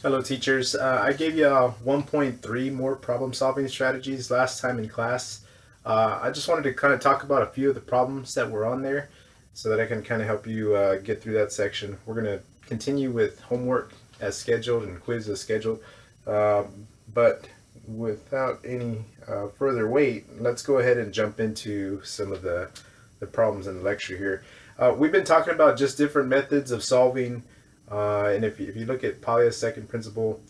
Hello teachers. I gave you 1.3 more problem solving strategies last time in class. I just wanted to kind of talk about a few of the problems that were on there so that I can kind of help you get through that section. We're going to continue with homework as scheduled and quiz as scheduled. But without any further wait, let's go ahead and jump into some of the problems in the lecture here. We've been talking about just different methods of solving and if you look at Polya's second principle,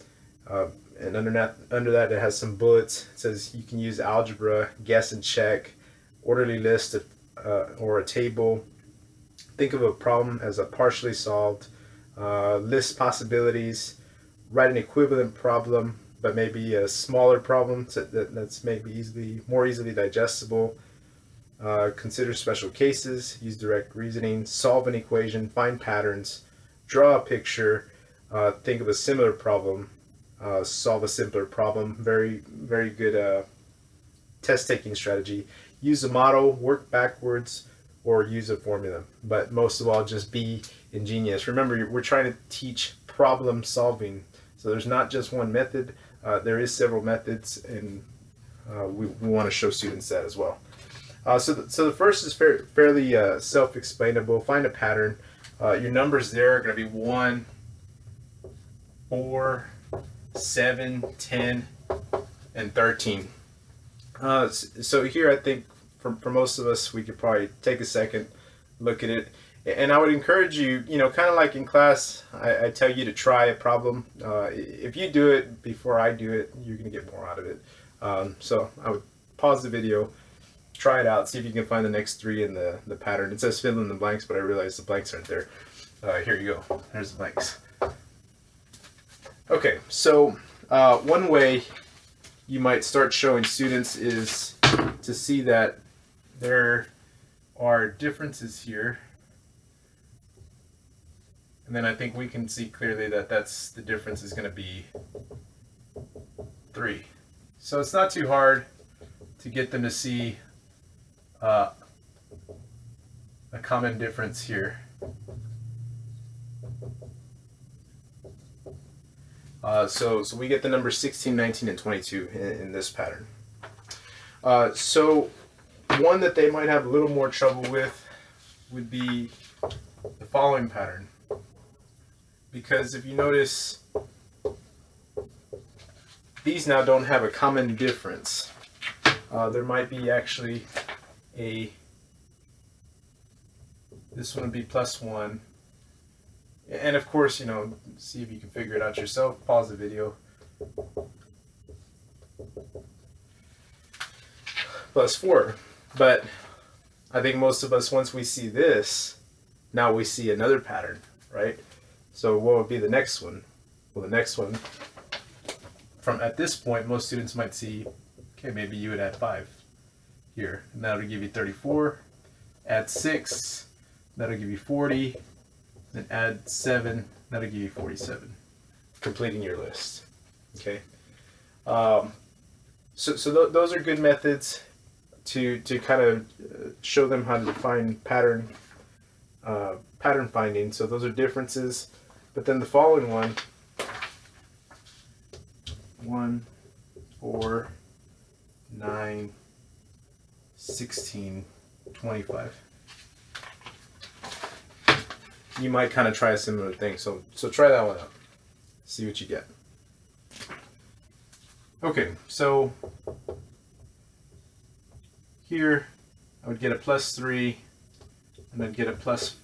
uh, and under that it has some bullets. It says you can use algebra, guess and check, orderly list, or a table. Think of a problem as a partially solved, list possibilities, write an equivalent problem, but maybe a smaller problem that's maybe more easily digestible. Consider special cases, use direct reasoning, solve an equation, find patterns, draw a picture, think of a similar problem, solve a simpler problem. Very, very good test taking strategy. Use a model, work backwards, or use a formula. But most of all, just be ingenious. Remember, we're trying to teach problem solving. So there's not just one method, there is several methods, and we want to show students that as well. So the first is fairly self-explainable. Find a pattern. Your numbers there are going to be 1, 4, 7, 10, and 13. So here I think for most of us, we could probably take a second, look at it. And I would encourage you, kind of like in class, I tell you to try a problem. If you do it before I do it, you're going to get more out of it. So I would pause the video, try it out, see if you can find the next 3 in the pattern. It says fill in the blanks, but I realize the blanks aren't there. Here you go. There's the blanks. Okay, so one way you might start showing students is to see that there are differences here. And then I think we can see clearly that the difference is going to be 3. So it's not too hard to get them to see a common difference here. So we get the numbers 16, 19, and 22 in this pattern. So one that they might have a little more trouble with would be the following pattern. Because if you notice, these now don't have a common difference. There might be actually this one would be +1. And of course, see if you can figure it out yourself. Pause the video. +4. But I think most of us, once we see this, now we see another pattern, right? So what would be the next one? Well, the next one, at this point, most students might see, okay, maybe you would add 5 here. And that'll give you 34. Add 6, that'll give you 40. Then add 7, that'll give you 47. Completing your list. Okay. So those are good methods to kind of show them how to define pattern finding. So those are differences. But then the following one, 1, 4, 9, 16, 25. You might kind of try a similar thing. So try that one out. See what you get. Okay, so here I would get a +3, and then get a +5,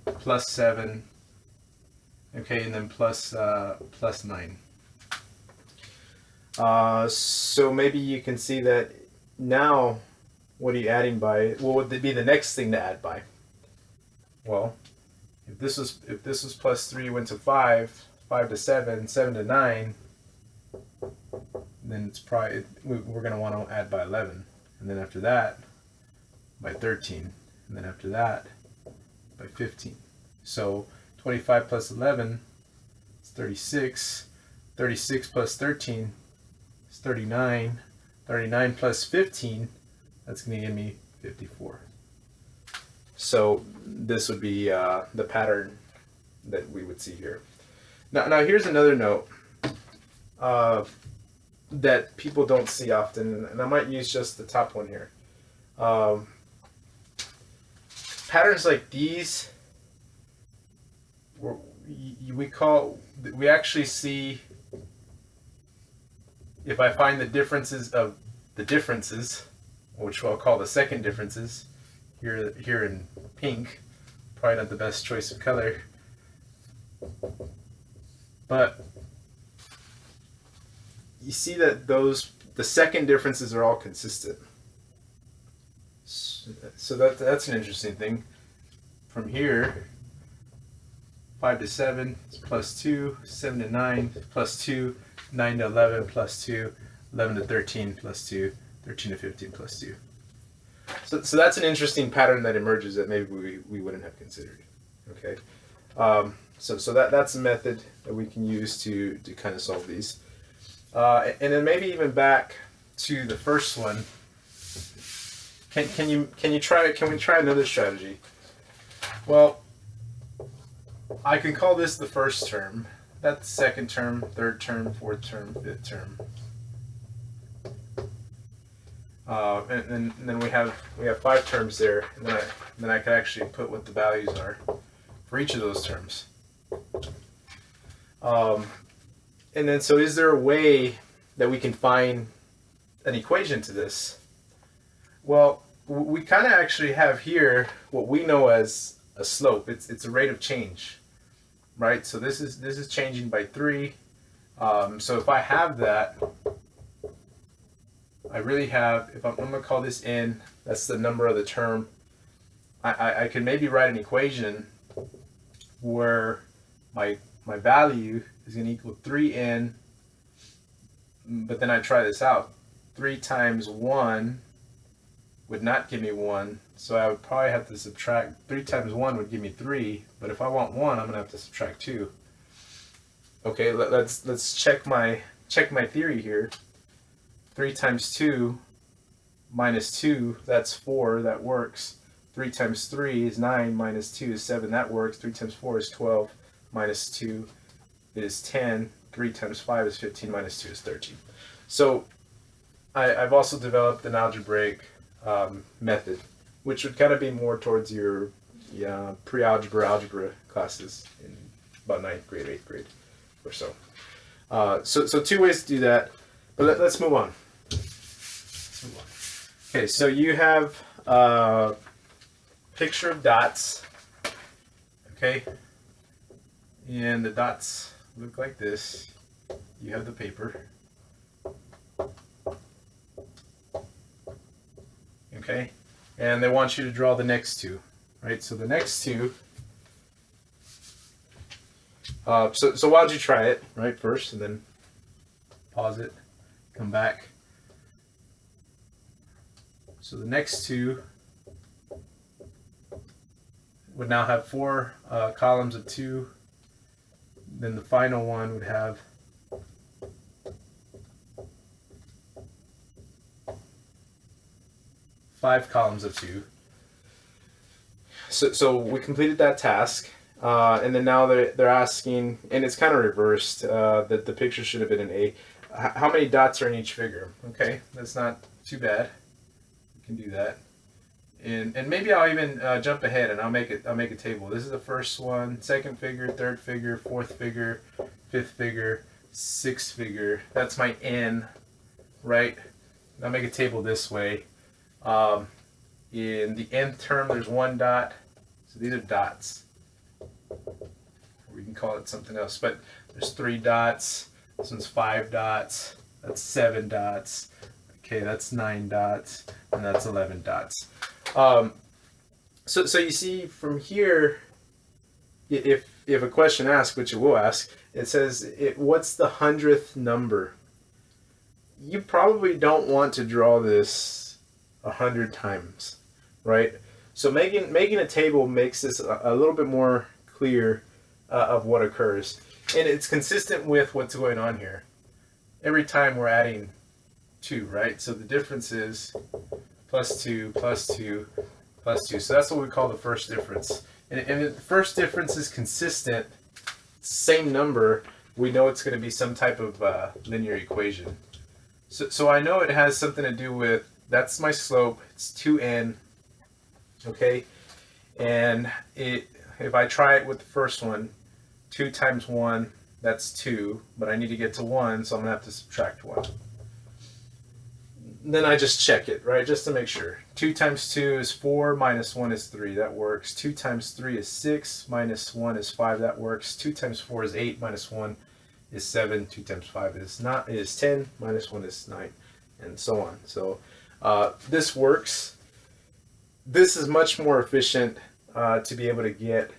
+7, okay, and then +9. So maybe you can see that now. What are you adding by? What would be the next thing to add by? Well, if this was +3, went to 5, 5 to 7, 7 to 9, then it's probably we're going to want to add by 11, and then after that by 13, and then after that by 15. So 25 plus 11 is 36. 36 plus 13 is 39. 39 plus 15, that's going to give me 54. So this would be the pattern that we would see here. Now here's another note that people don't see often, and I might use just the top one here. Patterns like these, we actually see, if I find the differences of the differences, which I'll call the second differences, here in pink, probably not the best choice of color, but you see that the second differences are all consistent. So that's an interesting thing. From here, 5 to 7 is plus 2, 7 to 9 plus 2, 9 to 11 plus 2, 11 to 13 plus 2, 13 to 15 plus 2. So that's an interesting pattern that emerges that maybe we wouldn't have considered. Okay, so that's a method that we can use to kind of solve these. And then maybe even back to the first one. Can we try another strategy? Well, I can call this the first term. That's second term, third term, fourth term, fifth term. And then we have 5 terms there, and then I can actually put what the values are for each of those terms. And then, so is there a way that we can find an equation to this? Well, we kind of actually have here what we know as a slope. It's a rate of change, right? So this is changing by 3. So if I have that, I really have, if I'm going to call this n, that's the number of the term, I can maybe write an equation where my value is going to equal 3n, but then I try this out. 3 times 1 would not give me 1, so I would probably have to subtract. 3 times 1 would give me 3, but if I want 1, I'm going to have to subtract 2. Okay, let's check my theory here. 3 times 2 minus 2, that's 4, that works. 3 times 3 is 9, minus 2 is 7, that works. 3 times 4 is 12, minus 2 is 10. 3 times 5 is 15, minus 2 is 13. So I've also developed an algebraic method, which would kind of be more towards your pre-algebra, algebra classes in about 9th grade, 8th grade or so. So 2 ways to do that, but let's move on. Okay, so you have a picture of dots, okay, and the dots look like this. You have the paper, okay, and they want you to draw the next 2, right? So the next 2, so why don't you try it, right, first, and then pause it, come back. So the next 2 would now have 4 columns of 2. Then the final one would have 5 columns of 2. So we completed that task, and then now they're asking, and it's kind of reversed, that the picture should have been an A. How many dots are in each figure? Okay, that's not too bad. Can do that, and maybe I'll even jump ahead and I'll make a table. This is the first one, second figure, third figure, fourth figure, fifth figure, sixth figure. That's my n, right? I'll make a table this way. In the nth term, there's 1 dot, so these are dots. We can call it something else, but there's 3 dots. This one's 5 dots. That's 7 dots. Okay, that's 9 dots, and that's 11 dots. So you see from here, if a question asks, which it will ask, it says, what's the 100th number? You probably don't want to draw this 100 times, right? So making a table makes this a little bit more clear of what occurs, and it's consistent with what's going on here. Every time we're adding 2, right? So the difference is plus 2, plus 2, plus 2. So that's what we call the first difference. And if the first difference is consistent, same number, we know it's going to be some type of linear equation. So I know it has something to do with, that's my slope, it's 2n, okay? And if I try it with the first one, 2 times 1, that's 2, but I need to get to 1, so I'm going to have to subtract 1. Then I just check it, right, just to make sure. 2 times 2 is 4, minus 1 is 3, that works. 2 times 3 is 6, minus 1 is 5, that works. 2 times 4 is 8, minus 1 is 7, 2 times 5 is 10, minus 1 is 9, and so on. So this works. This is much more efficient to be able to get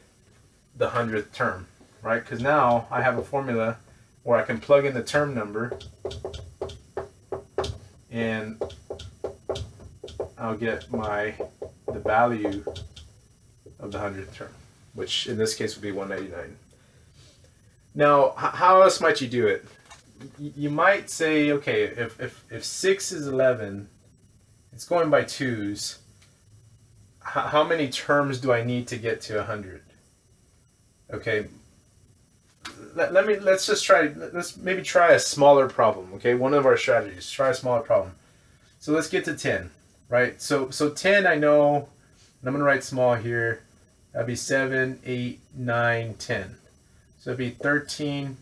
the 100th term, right? Because now I have a formula where I can plug in the term number and I'll get the value of the 100th term, which in this case would be 199. Now, how else might you do it? You might say, okay, if 6 is 11, it's going by 2's. How many terms do I need to get to 100? Okay, let's maybe try a smaller problem. Okay, one of our strategies, try a smaller problem. So let's get to 10, right? So 10 I know, and I'm gonna write small here. That'd be 7, 8, 9, 10. So it'd be 13,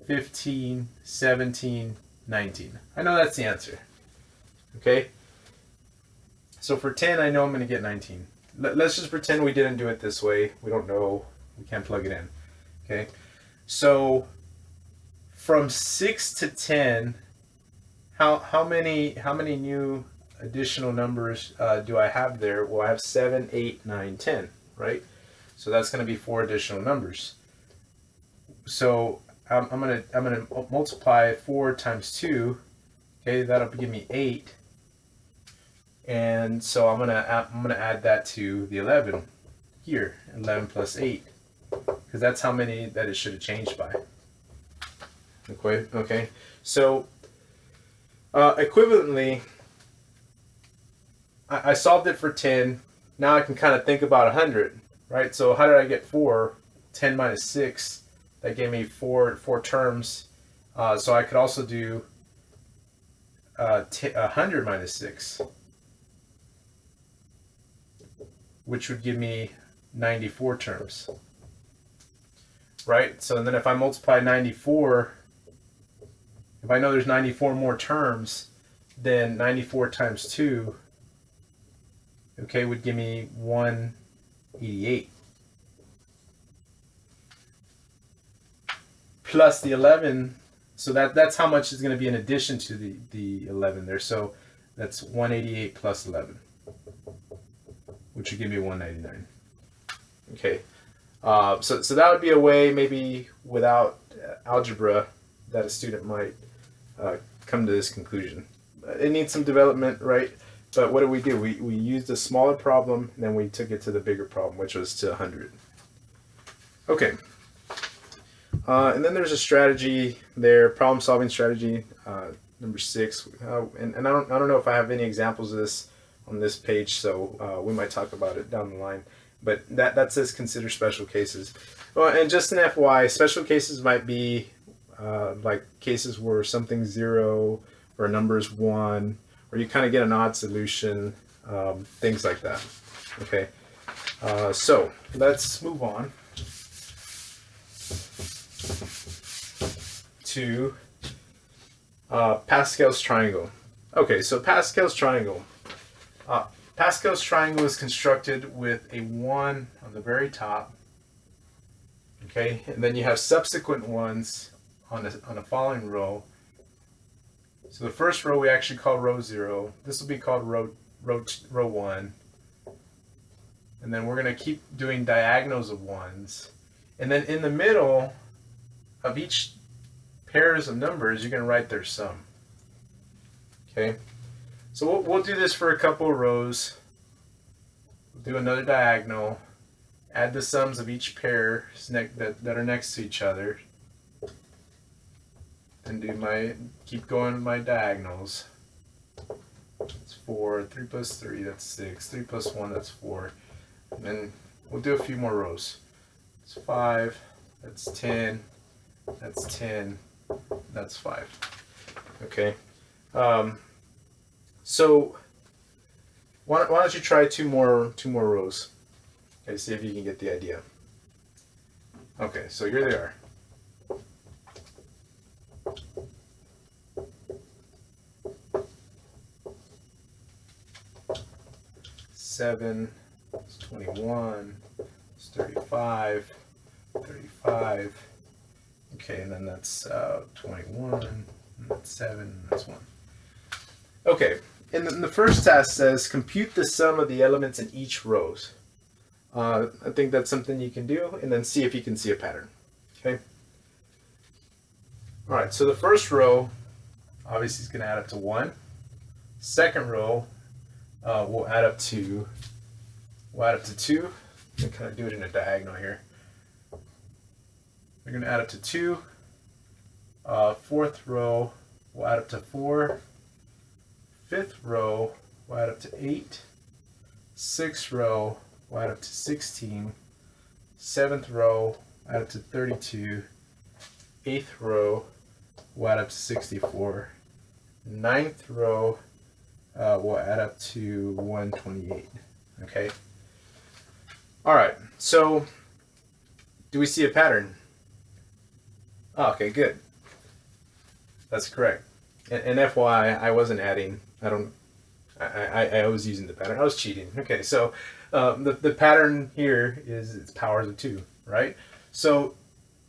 15, 17, 19. I know that's the answer. Okay? So for 10, I know I'm going to get 19. Let's just pretend we didn't do it this way. We don't know. We can't plug it in. Okay? So from 6 to 10, how many new additional numbers do I have there? Well, I have 7, 8, 9, 10, right? So that's going to be 4 additional numbers. So I'm gonna multiply 4 times 2. Okay, that'll give me 8. And so I'm gonna add that to the 11 here, 11 plus 8, because that's how many that it should have changed by. Okay. So equivalently, I solved it for 10. Now I can kind of think about 100, right? So how did I get 4? 10 minus 6. That gave me four terms. So I could also do 100 minus 6, which would give me 94 terms. Right? So then if I multiply 94, if I know there's 94 more terms, then 94 times 2, okay, would give me 188. Plus the 11, so that's how much is going to be in addition to the 11 there. So that's 188 plus 11, which would give me 199. Okay, so that would be a way, maybe without algebra, that a student might come to this conclusion. It needs some development, right? But what did? We used a smaller problem, and then we took it to the bigger problem, which was to 100. Okay. And then there's a strategy there, problem-solving strategy, number 6. And I don't know if I have any examples of this on this page, so we might talk about it down the line. But that says consider special cases. Well, and just an FYI, special cases might be like cases where something's 0 or a number is 1, or you kind of get an odd solution, things like that. Okay, so let's move on to Pascal's triangle. Okay, so Pascal's triangle. Pascal's triangle is constructed with a 1 on the very top. Okay, and then you have subsequent ones on a following row. So the first row we actually call row 0. This will be called row 1. And then we're going to keep doing diagonals of 1s. And then in the middle of each pairs of numbers, you're going to write their sum. Okay, so we'll do this for a couple of rows. We'll do another diagonal, add the sums of each pair that are next to each other, and keep going with my diagonals. It's 4, 3 plus 3, that's 6, 3 plus 1, that's 4. And then We'll do a few more rows. It's 5, that's 10, that's 10, that's 5. Okay. So why don't you try two more rows? Okay, see if you can get the idea. Okay, so here they are. Seven, it's 21, it's 35, 35. Okay, and then that's 21, and that's 7, and that's 1. Okay, and then the first task says compute the sum of the elements in each rows. I think that's something you can do, and then see if you can see a pattern. Okay. All right, so the first row obviously is going to add up to 1. Second row will add up to 2. I'm kind of do it in a diagonal here. We're going to add up to 2. Fourth row will add up to 4. Fifth row will add up to 8. Sixth row will add up to 16. Seventh row add up to 32. Eighth row will add up to 64. Ninth row will add up to 128. Okay. All right. So, do we see a pattern? Oh, okay, good. That's correct. And FYI, I wasn't adding. I was using the pattern. I was cheating. Okay, so the pattern here is it's powers of 2, right? So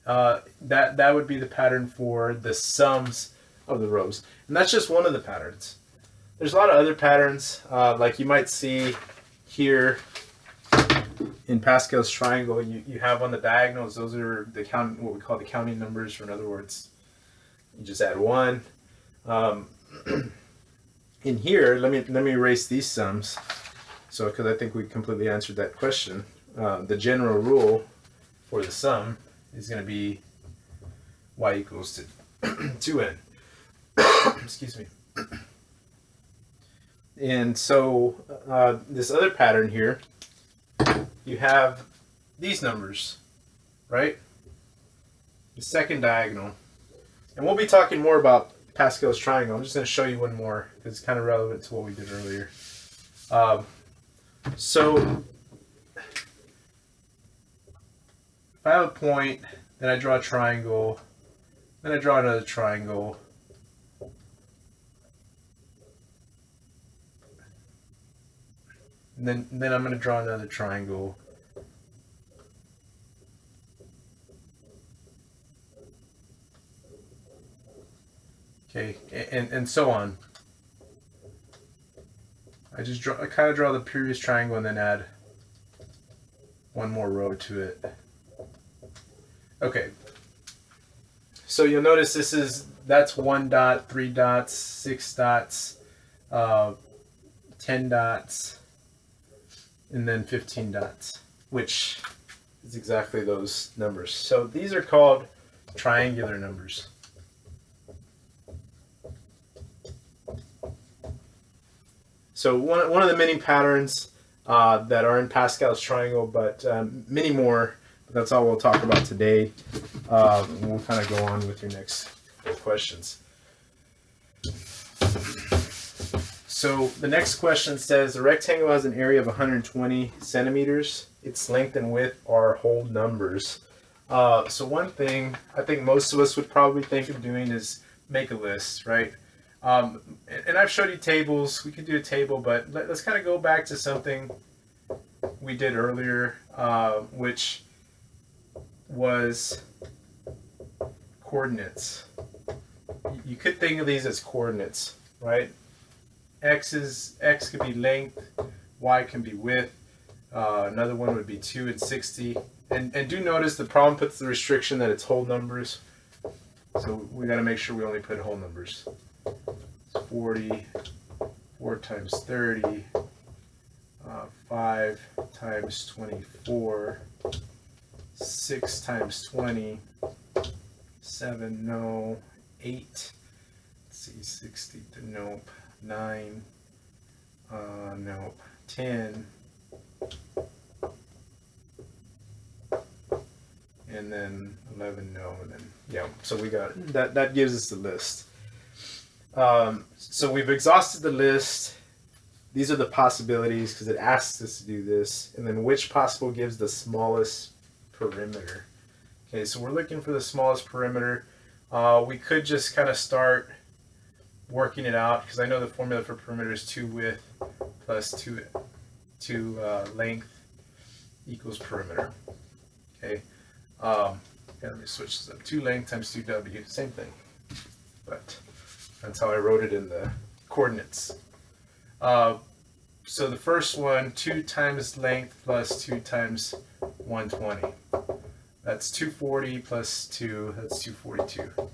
that would be the pattern for the sums of the rows, and that's just one of the patterns. There's a lot of other patterns, like you might see here in Pascal's triangle. You have on the diagonals; those are what we call the counting numbers. Or in other words, you just add 1. In here, let me erase these sums. So, because I think we completely answered that question. The general rule for the sum is going to be y equals to 2n. Excuse me. And so this other pattern here, you have these numbers, right? The second diagonal. And we'll be talking more about Pascal's triangle. I'm just going to show you one more because it's kind of relevant to what we did earlier. So if I have a point, then I draw a triangle, then I draw another triangle, and then I'm going to draw another triangle. Okay, and so on. I kind of draw the previous triangle and then add one more row to it. Okay. So you'll notice that's 1 dot, 3 dots, 6 dots, 10 dots, and then 15 dots, which is exactly those numbers. So these are called triangular numbers. So one of the many patterns that are in Pascal's triangle, but many more. But that's all we'll talk about today. We'll kind of go on with your next questions. So the next question says, a rectangle has an area of 120 centimeters. Its length and width are whole numbers. So one thing I think most of us would probably think of doing is make a list, right? And I've showed you tables. We could do a table, but let's kind of go back to something we did earlier, which was coordinates. You could think of these as coordinates, right? X could be length, Y can be width. Another one would be 2 and 60. And do notice the problem puts the restriction that it's whole numbers. So we got to make sure we only put whole numbers. 40, 4 times 30, 5 times 24, 6 times 20, 7, no, 8, let's see, 60, nope, 9, nope, 10, and then 11 no, and then yeah. So we got that. That gives us the list. So we've exhausted the list. These are the possibilities because it asks us to do this, and then which possible gives the smallest perimeter. Okay, so we're looking for the smallest perimeter. We could just kind of start working it out because I know the formula for perimeter is 2 width plus 2 length equals perimeter. Okay, let me switch this up. 2 length times 2w, same thing, but that's how I wrote it in the coordinates. So the first one, 2 times length plus 2 times 120. That's 240 plus 2, that's 242.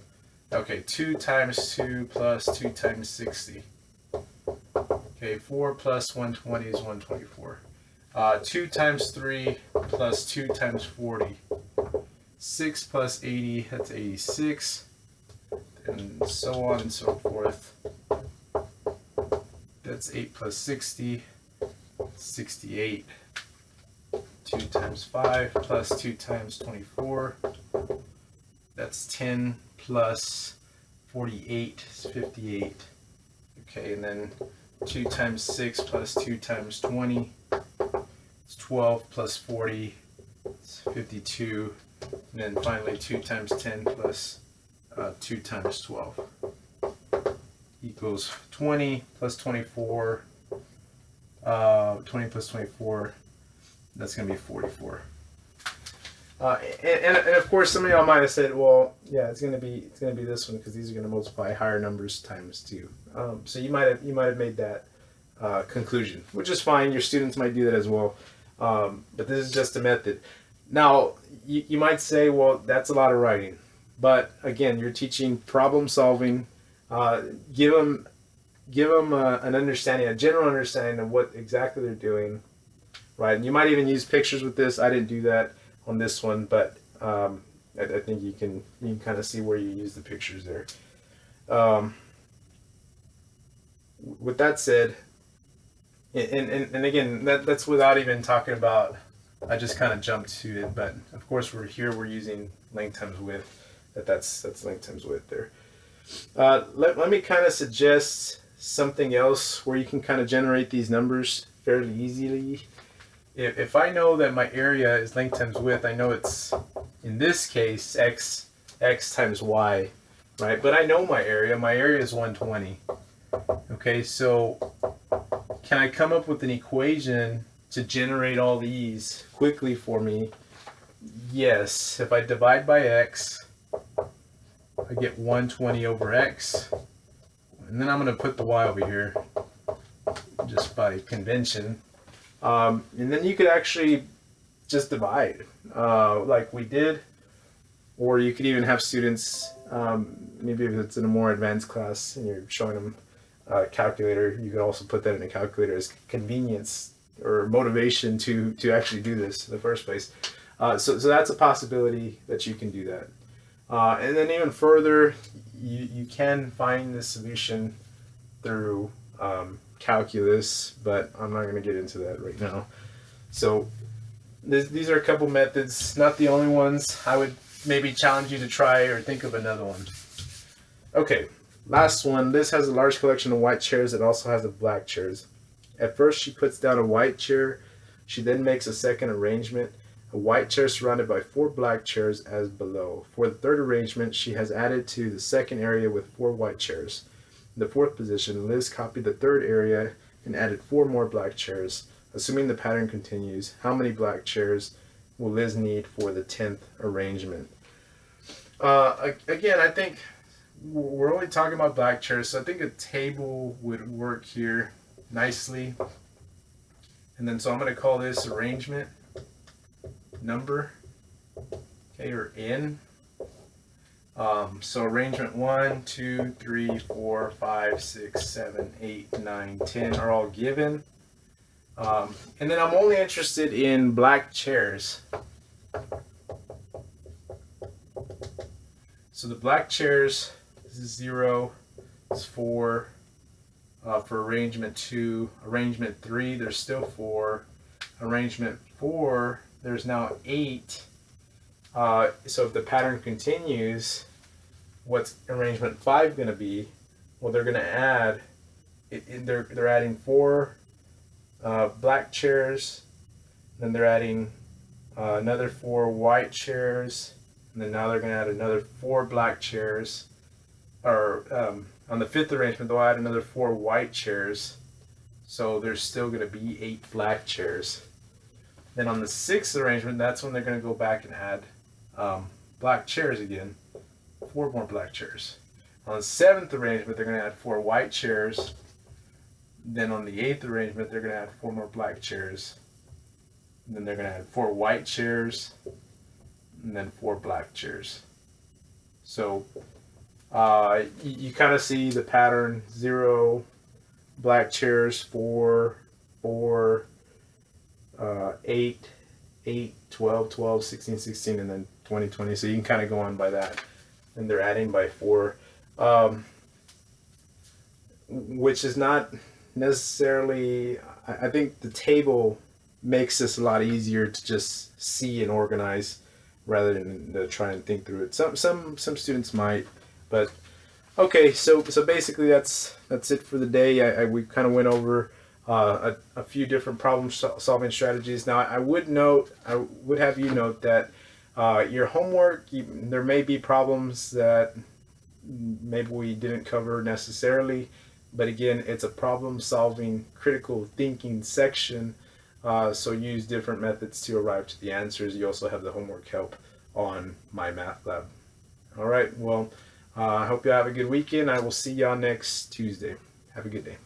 Okay, 2 times 2 plus 2 times 60. Okay, 4 plus 120 is 124. 2 times 3 plus 2 times 40. 6 plus 80, that's 86. And so on and so forth. That's 8 plus 60, 68. 2 times 5 plus 2 times 24. That's 10 plus 48 is 58. Okay, and then 2 times 6 plus 2 times 20. It's 12 plus 40. It's 52. And then finally 2 times 10 plus 2 times 12 equals 20 plus 24. 20 plus 24. That's going to be 44. And of course, some of y'all might have said, well, yeah, it's going to be this one because these are going to multiply higher numbers times 2. So you might have made that conclusion, which is fine. Your students might do that as well. But this is just a method. Now, you might say, well, that's a lot of writing. But again, you're teaching problem solving. Give them an understanding, a general understanding of what exactly they're doing. Right, and you might even use pictures with this. I didn't do that on this one, but I think you can kind of see where you use the pictures there. With that said, and again, that's without even talking about. I just kind of jumped to it, but of course we're using length times width. That's length times width there. Let me kind of suggest something else where you can kind of generate these numbers fairly easily. If I know that my area is length times width, I know it's, in this case, x times y, right? But I know my area. My area is 120. Okay, so can I come up with an equation to generate all these quickly for me? Yes. If I divide by x, I get 120 over x. And then I'm going to put the y over here just by convention. And then you could actually just divide like we did, or you could even have students, maybe if it's in a more advanced class and you're showing them a calculator, you could also put that in a calculator as convenience or motivation to actually do this in the first place. So that's a possibility that you can do that. And then even further, you can find the solution through calculus, but I'm not going to get into that right now. So these are a couple methods, not the only ones. I would maybe challenge you to try or think of another one. Okay, last one. Liz has a large collection of white chairs that also has the black chairs. At first she puts down a white chair. She then makes a second arrangement. A white chair surrounded by 4 black chairs as below. For the third arrangement, she has added to the second area with 4 white chairs. In the fourth position, Liz copied the third area and added 4 more black chairs. Assuming the pattern continues, how many black chairs will Liz need for the 10th arrangement? Again, I think we're only talking about black chairs, so I think a table would work here nicely. And then so I'm going to call this arrangement number, okay, or n. So arrangement 1, 2, 3, 4, 5, 6, 7, 8, 9, 10 are all given. And then I'm only interested in black chairs. So the black chairs, this is 0, this is 4. For arrangement 2, arrangement 3, there's still 4. Arrangement 4, there's now 8. So if the pattern continues, what's arrangement 5 going to be? Well, they're going to add, they're adding 4 black chairs, then they're adding another 4 white chairs, and then now they're going to add another 4 black chairs. Or on the 5th arrangement, they'll add another 4 white chairs. So there's still going to be 8 black chairs. Then on the 6th arrangement, that's when they're going to go back and add black chairs again. 4 more black chairs. On the 7th arrangement, they're going to add 4 white chairs. Then on the 8th arrangement, they're going to add 4 more black chairs. And then they're going to add 4 white chairs. And then 4 black chairs. So you kind of see the pattern: 0 black chairs, 4, 4, 8, 8, 12, 12, 16, 16, and then 20, 20. So you can kind of go on by that. And they're adding by 4, which is not necessarily, I think the table makes this a lot easier to just see and organize rather than to try and think through it. Some students might, but okay. So basically that's it for the day. We kind of went over a few different problem solving strategies. Now I would have you note that your homework, there may be problems that maybe we didn't cover necessarily, but again, it's a problem solving critical thinking section, so use different methods to arrive to the answers. You also have the homework help on MyMathLab. All right, well, I hope you have a good weekend. I will see y'all next Tuesday. Have a good day.